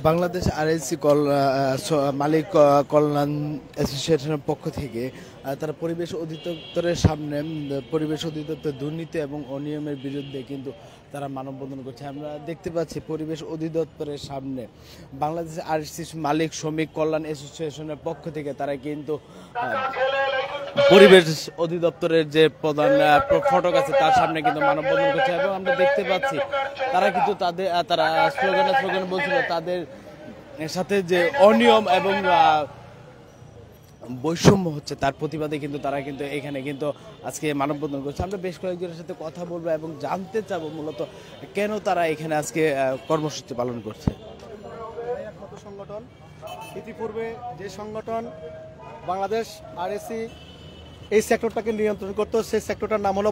Bangladesh RSC মালিক কল্যাণ অ্যাসোসিয়েশনের পক্ষ থেকে তারা পরিবেশ অধিদপ্তরের সামনে পরিবেশ অধিদপ্তর দুর্নীতি এবং অনিয়মের বিরুদ্ধে কিন্তু তারা মানববন্ধন করছে। আমরা দেখতে পাচ্ছি পরিবেশ অধিদপ্তরের সামনে বাংলাদেশ আরএসসি মালিক শ্রমিক কল্যাণ অ্যাসোসিয়েশনের পক্ষ থেকে তারা কিন্তু পরিবেশ অধিদপ্তরের যে প্রধান ফটক আছে তার সামনে কিন্তু মানববন্ধন করছে এবং আমরা দেখতে পাচ্ছি তারা কিন্তু তারা স্লোগান বলছিল তাদের সাথে যে অনিয়ম এবং বৈষম্য হচ্ছে তার প্রতিবাদে কিন্তু তারা কিন্তু এখানে কিন্তু আজকে মানববন্ধন করছে। আমরা বেশ কয়েকজনের সাথে কথা বলবো এবং জানতে চাবো মূলত কেন তারা এখানে আজকে কর্মসূচি পালন করছে। সংগঠন ইতিপূর্বে যে সংগঠন বাংলাদেশ আরএসসি এই সেক্টরটাকে নিয়ন্ত্রণ করতো সেই সেক্টরটার নাম হলো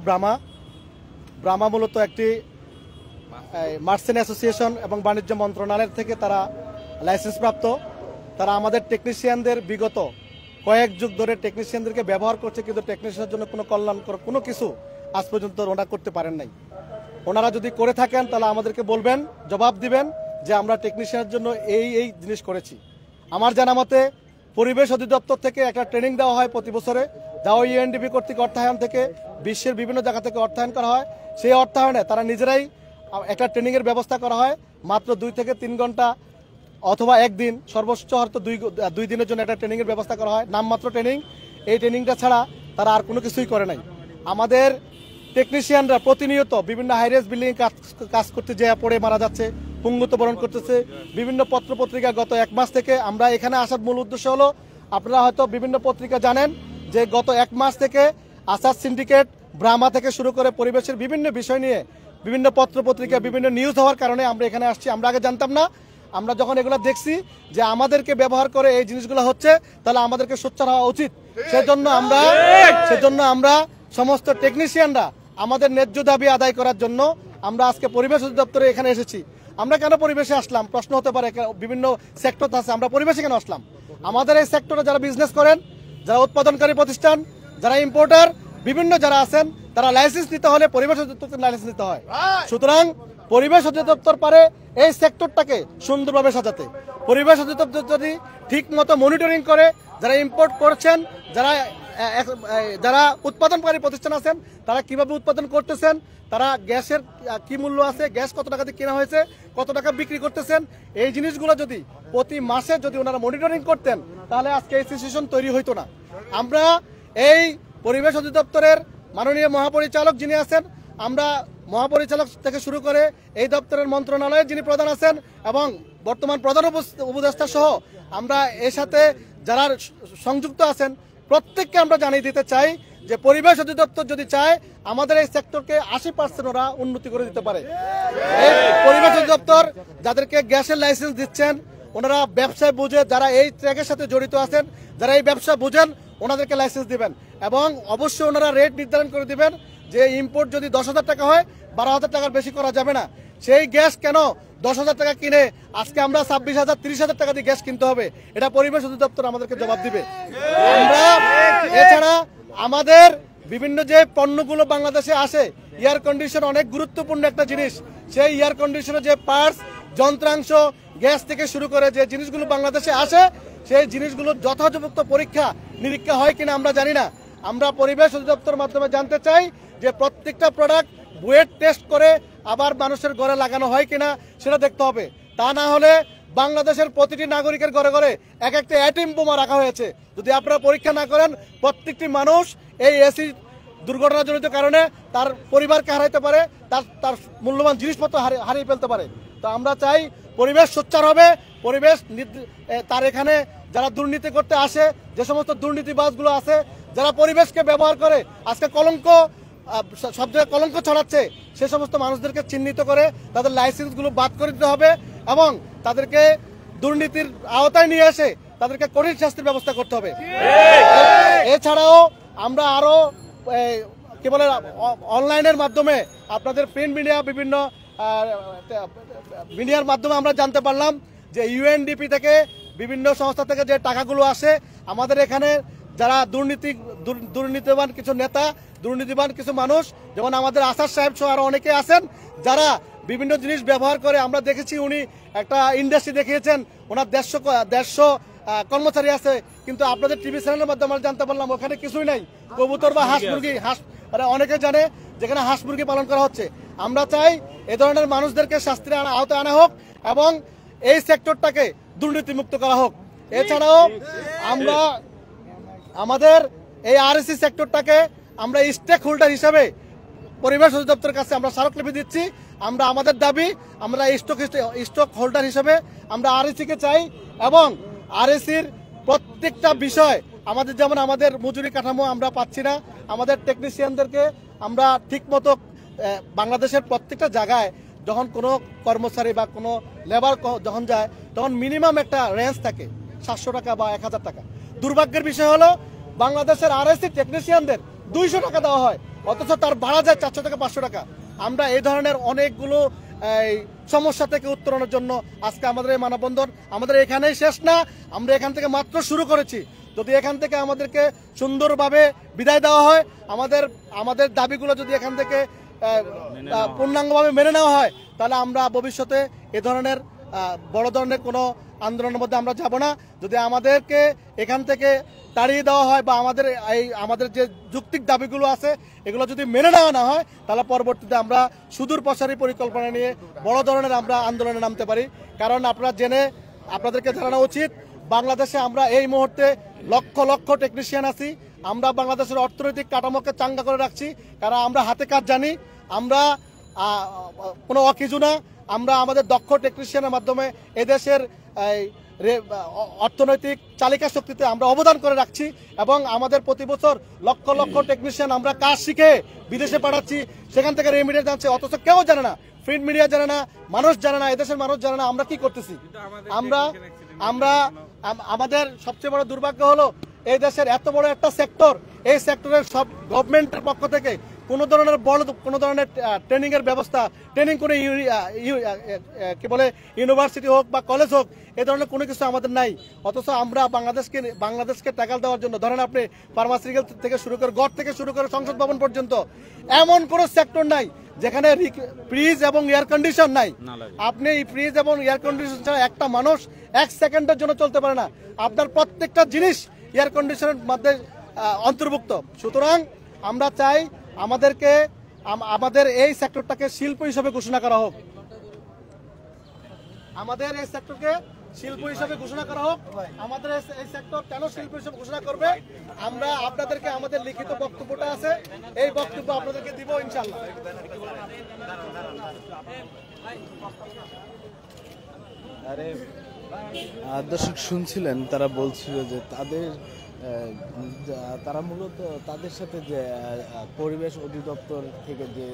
ব্রামা মূলত একটি মার্চেন্ট অ্যাসোসিয়েশন এবং বাণিজ্য মন্ত্রণালয়ের থেকে তারা লাইসেন্স প্রাপ্ত। তারা আমাদের টেকনিশিয়ানদের বিগত কয়েক যুগ ধরে টেকনিশিয়ানদেরকে ব্যবহার করছে, কিন্তু টেকনিশিয়ানের জন্য কোনো কল্যাণকর কোনো কিছু আজ পর্যন্ত ওনারা করতে পারেন নাই। ওনারা যদি করে থাকেন তাহলে আমাদেরকে বলবেন, জবাব দিবেন যে আমরা টেকনিশিয়ানের জন্য এই জিনিস করেছি। আমার জানা মতে পরিবেশ অধিদপ্তর থেকে একটা ট্রেনিং দেওয়া হয় প্রতি বছরে, যা ইউএনডিপি কর্তৃক অর্থায়ন থেকে বিশ্বের বিভিন্ন জায়গা থেকে অর্থায়ন করা হয়। সেই অর্থায়নে তারা নিজেরাই একটা ট্রেনিংয়ের ব্যবস্থা করা হয়, মাত্র 2 থেকে 3 ঘন্টা অথবা একদিন, সর্বোচ্চ হয়তো 2 দিনের জন্য একটা ট্রেনিংয়ের ব্যবস্থা করা হয়, নামমাত্র ট্রেনিং। এই ট্রেনিংটা ছাড়া তারা আর কোনো কিছুই করে নাই। আমাদের টেকনিশিয়ানরা প্রতিনিয়ত বিভিন্ন হাইরেস বিল্ডিং কাজ করতে যেয়ে পড়ে মারা যাচ্ছে, পুঙ্গুত্ব বরণ করতেছে। বিভিন্ন পত্রপত্রিকা গত 1 মাস থেকে আমরা এখানে আসার মূল উদ্দেশ্য হলো, আপনারা হয়তো বিভিন্ন পত্রিকা জানেন যে গত 1 মাস থেকে আসাদ সিন্ডিকেট, ব্রাহ্মা থেকে শুরু করে পরিবেশের বিভিন্ন বিষয় নিয়ে বিভিন্ন পত্রপত্রিকা বিভিন্ন নিউজ হওয়ার কারণে আমরা এখানে আসছি। আমরা আগে জানতাম না, আমরা যখন এগুলো দেখছি যে আমাদেরকে ব্যবহার করে এই জিনিসগুলো হচ্ছে, তাহলে আমাদেরকে সোচ্চার হওয়া উচিত। সেজন্য আমরা সমস্ত টেকনিশিয়ানরা আমাদের ন্যায্য দাবি আদায় করার জন্য আমরা আজকে পরিবেশ অধিদপ্তরে এখানে এসেছি। আমরা কেন পরিবেশে আসলাম প্রশ্ন হতে পারে, বিভিন্ন সেক্টর আছে, আমরা পরিবেশে কেন আসলাম? আমাদের এই সেক্টরে যারা বিজনেস করেন, যারা উৎপাদনকারী প্রতিষ্ঠান, যারা ইম্পোর্টার, বিভিন্ন যারা আছেন, তারা লাইসেন্স নিতে হলে পরিবেশ অধিদপ্তর লাইসেন্স নিতে হয়। সুতরাং পরিবেশ অধিদপ্তর পারে এই সেক্টরটাকে সুন্দরভাবে সাজাতে। পরিবেশ অধিদপ্তর যদি ঠিক মতো মনিটরিং করে, যারা ইম্পোর্ট করছেন, যারা উৎপাদনকারী প্রতিষ্ঠান আছেন, তারা কিভাবে উৎপাদন করতেছেন, তারা গ্যাসের কি মূল্য আছে, গ্যাস কত টাকা দিয়ে কেনা হয়েছে, কত টাকা বিক্রি করতেছেন, এই জিনিসগুলো যদি প্রতি মাসে যদি ওনারা মনিটরিং করতেন, তাহলে আজকে এই সিচুয়েশন তৈরি হইতো না। আমরা এই পরিবেশ অধিদপ্তরের মাননীয় মহাপরিচালক যিনি আছেন, আমরা মহাপরিচালক থেকে শুরু করে এই দপ্তরের মন্ত্রণালয়ের যিনি প্রধান আছেন এবং বর্তমান প্রধান উপদেষ্টা সহ আমরা এর সাথে যারা সংযুক্ত আছেন প্রত্যেককে আমরা জানিয়ে দিতে চাই যে পরিবেশ অধিদপ্তর যদি চায় আমাদের এই সেক্টরকে 80% ওরা উন্নতি করে দিতে পারে। এই পরিবেশ অধিদপ্তর যাদেরকে গ্যাসের লাইসেন্স দিচ্ছেন, ওনারা ব্যবসায় বুঝে, যারা এই ট্র্যাকের সাথে জড়িত আছেন, যারা এই ব্যবসা বুঝেন, ওনাদেরকে লাইসেন্স দিবেন এবং অবশ্যই ওনারা রেট নির্ধারণ করে দিবেন যে ইম্পোর্ট যদি 10,000 টাকা হয়, 12,000 টাকার বেশি করা যাবে না। সেই গ্যাস কেন 10,000 টাকা কিনে আজকে আমরা 26,000 30,000 টাকা দিয়ে গ্যাস কিনতে হবে? এটা পরিবেশ অধিদপ্তর আমাদেরকে জবাব দিবে। আমরা এছাড়া আমাদের বিভিন্ন যে পণ্যগুলো বাংলাদেশে আসে, এয়ার কন্ডিশন অনেক গুরুত্বপূর্ণ একটা জিনিস। সেই এয়ার কন্ডিশনের যে পার্টস, যন্ত্রাংশ, গ্যাস থেকে শুরু করে যে জিনিসগুলো বাংলাদেশে আসে, সেই জিনিসগুলো যথাযথ পরীক্ষা নিরীক্ষা হয় কিনা আমরা জানি না। আমরা পরিবেশ অধিদপ্তরের মাধ্যমে জানতে চাই যে প্রত্যেকটা প্রোডাক্ট ওয়েট টেস্ট করে আবার মানুষের ঘরে লাগানো হয় কিনা সেটা দেখতে হবে। তা না হলে বাংলাদেশের প্রতিটি নাগরিকের ঘরে ঘরে এক একটা অ্যাটম বোমা রাখা হয়েছে। যদি আপনারা পরীক্ষা না করেন, প্রত্যেকটি মানুষ এই এসি দুর্ঘটনাজনিত কারণে তার পরিবারকে হারাইতে পারে, তার মূল্যবান জিনিসপত্র হারিয়ে ফেলতে পারে। তো আমরা চাই পরিবেশ সোচ্চার হবে। পরিবেশ তার এখানে যারা দুর্নীতি করতে আসে, যে সমস্ত দুর্নীতিবাজগুলো আছে, যারা পরিবেশকে ব্যবহার করে আজকে সব জায়গায় কলঙ্ক ছড়াচ্ছে, সে সমস্ত মানুষদেরকে চিহ্নিত করে তাদের লাইসেন্সগুলো বাদ করে দিতে হবে এবং তাদেরকে দুর্নীতির আওতায় নিয়ে এসে তাদেরকে কঠিন শাস্তির ব্যবস্থা করতে হবে। এছাড়াও আমরা আরো কি বলে অনলাইনের মাধ্যমে আপনাদের প্রিন্ট মিডিয়া বিভিন্ন মিডিয়ার মাধ্যমে আমরা জানতে পারলাম যে ইউএনডিপি থেকে বিভিন্ন সংস্থা থেকে যে টাকাগুলো আসে, আমাদের এখানে যারা দুর্নীতিবান কিছু নেতা, দুর্নীতিবান কিছু মানুষ, যেমন আমাদের আসাদ সাহেব সহ আরো অনেকে আছেন, যারা বিভিন্ন জিনিস ব্যবহার করে। আমরা দেখেছি উনি একটা ইন্ডাস্ট্রি দেখিয়েছেন, ওনার 150 কর্মচারী আছে, কিন্তু আপনাদের টিভি চ্যানেলের মাধ্যমে আমরা জানতে পারলাম ওখানে কিছুই নাই, কবুতর বা হাঁস মুরগি, অনেকে জানে যেখানে হাঁস মুরগি পালন করা হচ্ছে। আমরা চাই এ ধরনের মানুষদেরকে শাস্তির আওতায় আনা হোক এবং এই সেক্টরটাকে দুর্নীতিমুক্ত করা হোক। এছাড়াও আমরা আমাদের এই আরএসসি সেক্টরটাকে আমরা স্টেক হোল্ডার হিসাবে পরিবেশ অধিদপ্তরের কাছে আমরা স্মারকলিপি দিচ্ছি। আমরা আমাদের দাবি, আমরা স্টক হোল্ডার হিসেবে আমরা আরএসসিকে চাই এবং আরএসসির প্রত্যেকটা বিষয় আমাদের, যেমন আমাদের মজুরি কাঠামো আমরা পাচ্ছি না, আমাদের টেকনিশিয়ানদেরকে আমরা ঠিকমতো বাংলাদেশের প্রত্যেকটা জায়গায় যখন কোনো কর্মচারী বা কোনো লেবার যখন যায় তখন মিনিমাম একটা রেঞ্জ থাকে 700 টাকা বা 1000 টাকা। দুর্ভাগ্যের বিষয় হলো বাংলাদেশের আরএসসি টেকনিশিয়ানদের 200 টাকা দেওয়া হয়, অথচ তার ভাড়া যায় 400 থেকে 500 টাকা। আমরা এই ধরনের অনেকগুলো সমস্যা থেকে উত্তরণের জন্য আজকে আমাদের এই মানববন্ধন। আমাদের এখানেই শেষ না, আমরা এখান থেকে মাত্র শুরু করেছি। যদি এখান থেকে আমাদেরকে সুন্দরভাবে বিদায় দেওয়া হয়, আমাদের দাবিগুলো যদি এখান থেকে পূর্ণাঙ্গভাবে মেনে নেওয়া হয়, তাহলে আমরা ভবিষ্যতে এ ধরনের বড় ধরনের কোনো আন্দোলনের মধ্যে আমরা যাব না। যদি আমাদেরকে এখান থেকে তাড়িয়ে দেওয়া হয় বা আমাদের যে যৌক্তিক দাবিগুলো আছে এগুলো যদি মেনে নেওয়া না হয়, তাহলে পরবর্তীতে আমরা সুদূর প্রসারী পরিকল্পনা নিয়ে বড় ধরনের আমরা আন্দোলনে নামতে পারি। কারণ আপনাদেরকে জানানো উচিত, বাংলাদেশে আমরা এই মুহূর্তে লক্ষ লক্ষ টেকনিশিয়ান আছি। আমরা বাংলাদেশের অর্থনৈতিক কাঠামোকে চাঙ্গা করে রাখছি, কারণ আমরা হাতে কাজ জানি, আমরা কোনো অকিজু না। আমরা আমাদের দক্ষ টেকনিশিয়ানের মাধ্যমে এদেশের অর্থনৈতিক চালিকা শক্তিতে আমরা অবদান করে রাখছি এবং আমাদের প্রতি বছর লক্ষ লক্ষ টেকনিশিয়ান আমরা কাজ শিখে বিদেশে পাঠাচ্ছি, সেখান থেকে রেমিডিয়েট জানছে, অথচ কেউ জানে না, প্রিন্ট মিডিয়া জানে না, মানুষ জানে না, এদেশের মানুষ জানে না আমরা কি করতেছি। আমাদের সবচেয়ে বড় দুর্ভাগ্য হলো এই দেশের এত বড় একটা সেক্টর, এই সেক্টরের সব গভর্নমেন্টের পক্ষ থেকে কোনো ধরনের ট্রেনিং এর ব্যবস্থা, ট্রেনিং করে কি বলে ইউনিভার্সিটি হোক বা কলেজ হোক, এই ধরনের কোনো কিছু আমাদের নাই। অথচ আমরা বাংলাদেশকে ট্যাকল দেওয়ার জন্য, ধরেন আপনি ফার্মাসিউটিক্যাল থেকে শুরু করে গড় থেকে শুরু করে সংসদ ভবন পর্যন্ত এমন কোনো সেক্টর নাই যেখানে ফ্রিজ এবং এয়ার কন্ডিশন নাই। আপনি এই ফ্রিজ এবং এয়ার কন্ডিশন ছাড়া একটা মানুষ 1 সেকেন্ডের জন্য চলতে পারে না। আপনার প্রত্যেকটা জিনিস এয়ার কন্ডিশনের মধ্যে অন্তর্ভুক্ত। সুতরাং আমরা চাই আমাদের এই সেক্টরটাকে শিল্প হিসেবে ঘোষণা করা হোক, আমাদের এই সেক্টরকে শিল্প হিসেবে ঘোষণা করা হোক। আমাদের এই সেক্টর কেন শিল্প হিসেবে ঘোষণা করবে, আমরা আপনাদেরকে আমাদের লিখিত বক্তব্যটা আছে, এই বক্তব্য আপনাদেরকে দিব ইনশাআল্লাহ। দর্শক শুনছিলেন, তারা বলছিল যে তারা মূলত তাদের সাথে যে পরিবেশ অধিদপ্তর থেকে যে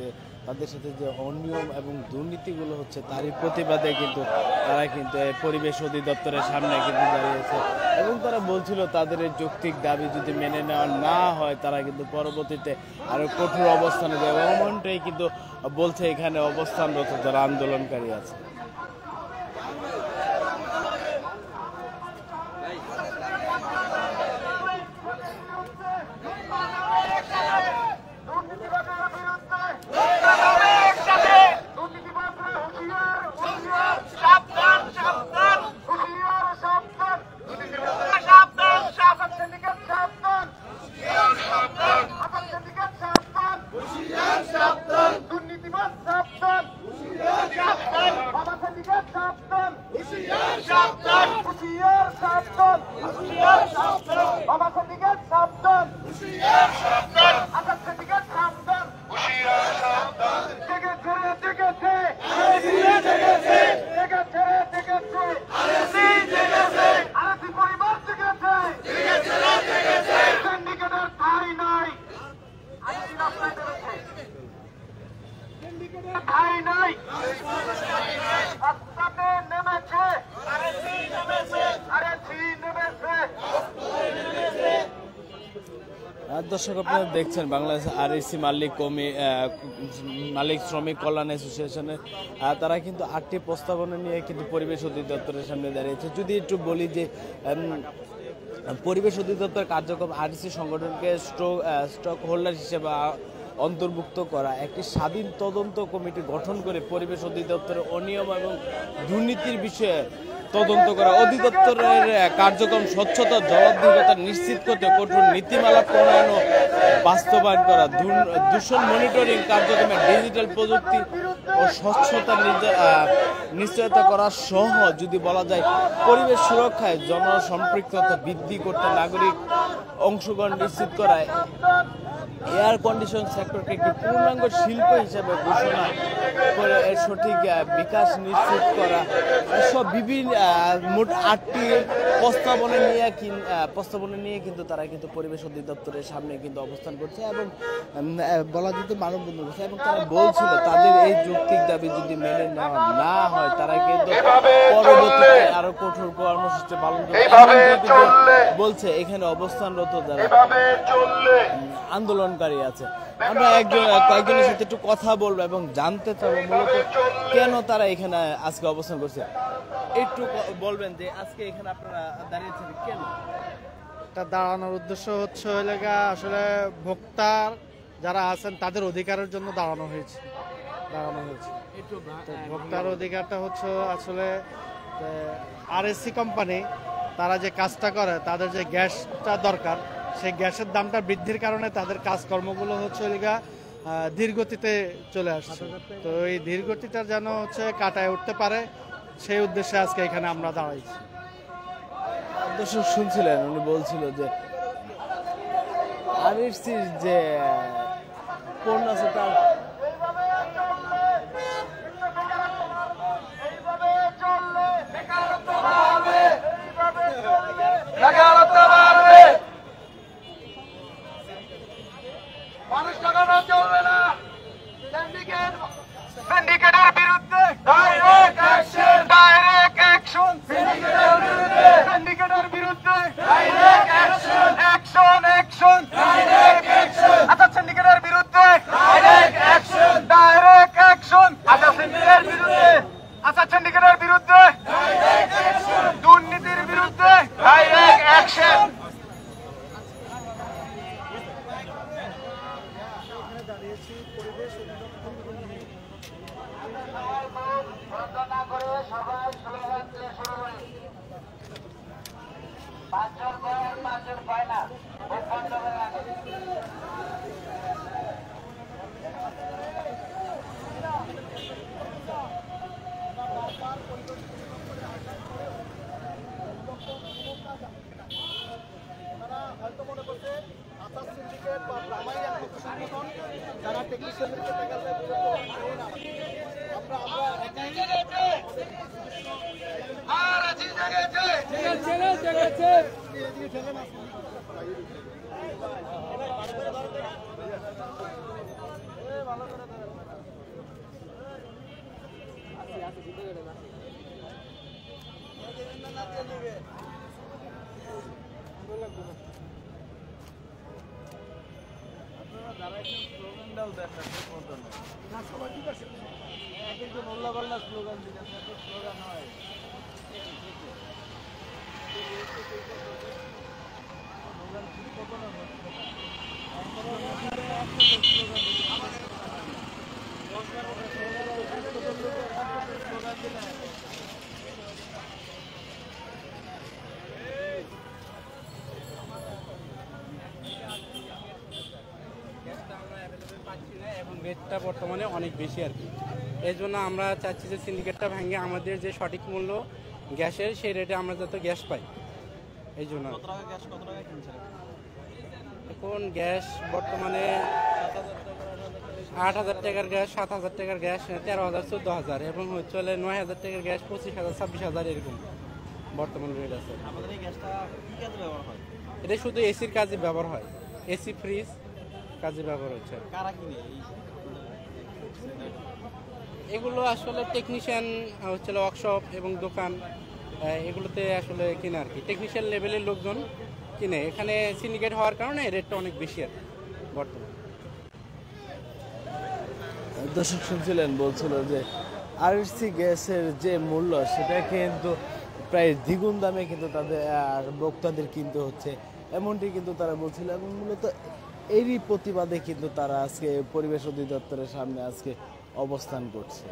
তাদের সাথে যে অনিয়ম এবং দুর্নীতিগুলো হচ্ছে তারই প্রতিবাদে কিন্তু তারা কিন্তু পরিবেশ অধিদপ্তরের সামনে কিন্তু দাঁড়িয়েছে এবং তারা বলছিল তাদের এই যৌক্তিক দাবি যদি মেনে নেওয়া না হয় তারা কিন্তু পরবর্তীতে আরো কঠোর অবস্থানে যাবে। এমনটাই কিন্তু বলছে এখানে অবস্থানরত যারা আন্দোলনকারী আছে। দর্শক আপনারা দেখছেন বাংলাদেশ আরএসসি মালিক শ্রমিক কল্যাণ অ্যাসোসিয়েশনের তারা কিন্তু 8টি প্রস্তাবনা নিয়ে কিন্তু পরিবেশ অধিদপ্তরের সামনে দাঁড়িয়েছে। যদি একটু বলি যে পরিবেশ অধিদপ্তর কার্যক্রম আরএসসি সংগঠনকে স্টক হোল্ডার হিসেবে অন্তর্ভুক্ত করা একটি স্বাধীন তদন্ত কমিটি গঠন করে পরিবেশ অধিদপ্তরের অনিয়ম এবং দুর্নীতির বিষয়ে তদন্ত করা, অধিদপ্তরের কার্যক্রম স্বচ্ছতা জবাবদিহিতা নিশ্চিত করতে কঠোর নীতিমালা প্রণয়ন ও বাস্তবায়ন করা, দূষণ মনিটরিং কার্যক্রমে ডিজিটাল প্রযুক্তি ও স্বচ্ছতা নিশ্চয়তা করা সহ যদি বলা যায় পরিবেশ সুরক্ষায় জনসম্পৃক্ততা বৃদ্ধি করতে নাগরিক অংশগ্রহণ নিশ্চিত করায় এয়ার কন্ডিশন সেক্টরকে একটি পূর্ণাঙ্গ শিল্প হিসেবে ঘোষণা করে এর সঠিক বিকাশ নিশ্চিত করা, সব বিভিন্ন মোট 8টি প্রস্তাবনা নিয়ে কিন্তু তারা কিন্তু পরিবেশ অধিদপ্তরের সামনে কিন্তু অবস্থান করছে এবং বলা যেত মানববন্ধন করছে এবং তারা বলছিল তাদের এই যৌক্তিক দাবি যদি মেনে নেওয়া না হয় তারা কিন্তু পরবর্তীতে আরো কঠোর কর্মসূচি পালন করবে বলছে এখানে অবস্থানরত যারা আন্দোলনকারী আছে। আমরা কয়েকজনের সাথে একটু কথা বলবো এবং জানতে চাবো মূলত কেন তারা এখানে আজকে অবস্থান করছে। একটু বলবেন যে আজকে এখানে আপনারা দাঁড়িয়েছেন কেন? এটা দাঁড়ানোর উদ্দেশ্য হচ্ছে আসলে ভোক্তার যারা আছেন তাদের অধিকারের জন্য দাঁড়ানো হয়েছে। একটু তো ভোক্তার অধিকারটা হচ্ছে আসলে আরএসসি কোম্পানি তারা যে কাজটা করে তাদের যে গ্যাসটা দরকার সেই গ্যাসের দামটা বৃদ্ধির কারণে তাদের কাজকর্মগুলো হচ্ছে ধীরগতিতে চলে আসছে। তো এই ধীরগতিটা যেন কাটায় উঠতে পারে সেই উদ্দেশ্যে আজকে এখানে আমরা দাঁড়াইছি। দর্শক শুনছিলেন উনি বলছিল যে আরএসসির যে পণ্য আছে তার সিন্ডিকেটের বিরুদ্ধে ডাইরেক্ট অ্যাকশন, ডাইরেক্ট অ্যাকশন, সিন্ডিকেটের বিরুদ্ধে direct action, action, action, direct action, আচ্ছা সিন্ডিকেটের বিরুদ্ধে ডাইরেক্ট অ্যাকশন, ডাইরেক্ট অ্যাকশন, আচ্ছা সিন্ডিকেটের বিরুদ্ধে, আচ্ছা সিন্ডিকেটের বিরুদ্ধে ডাইরেক্ট অ্যাকশন, দুর্নীতির বিরুদ্ধে ডাইরেক্ট অ্যাকশন। এবং রেটটা বর্তমানে অনেক বেশি আর কি। এই জন্য আমরা চাচ্ছি যে সিন্ডিকেটটা ভেঙে আমাদের যে সঠিক মূল্য গ্যাসের সেই রেটে আমরা যাতে গ্যাস পাই। এই জন্য এখন গ্যাস বর্তমানে 8,000 টাকার গ্যাস, 7,000 টাকার গ্যাস, 13,000, 14,000 এবং হচ্ছে 9,000 টাকার গ্যাস, 25,000, 26,000 এরকম বর্তমান রেট আছে। এটা শুধু এসির কাজে ব্যবহার হয়, এসি ফ্রিজ কাজে ব্যবহার হচ্ছে। এগুলো আসলে টেকনিশিয়ান হচ্ছে ওয়ার্কশপ এবং দোকান এগুলোতে আসলে কিনে আর কি, টেকনিশিয়ান লেভেলের লোকজন কিনে। এখানে সিন্ডিকেট হওয়ার কারণে রেটটা অনেক বেশি আর বর্তমানে। দর্শক শুনছিলেন বলছিল যে আরএসসি গ্যাসের যে মূল্য সেটা কিন্তু প্রায় দ্বিগুণ দামে কিন্তু তাদের ভোক্তাদের কিনতে হচ্ছে, এমনটি কিন্তু তারা বলছিল। এবং মূলত এরই প্রতিবাদে কিন্তু তারা আজকে পরিবেশ অধিদপ্তরের সামনে আজকে অবস্থান করছে।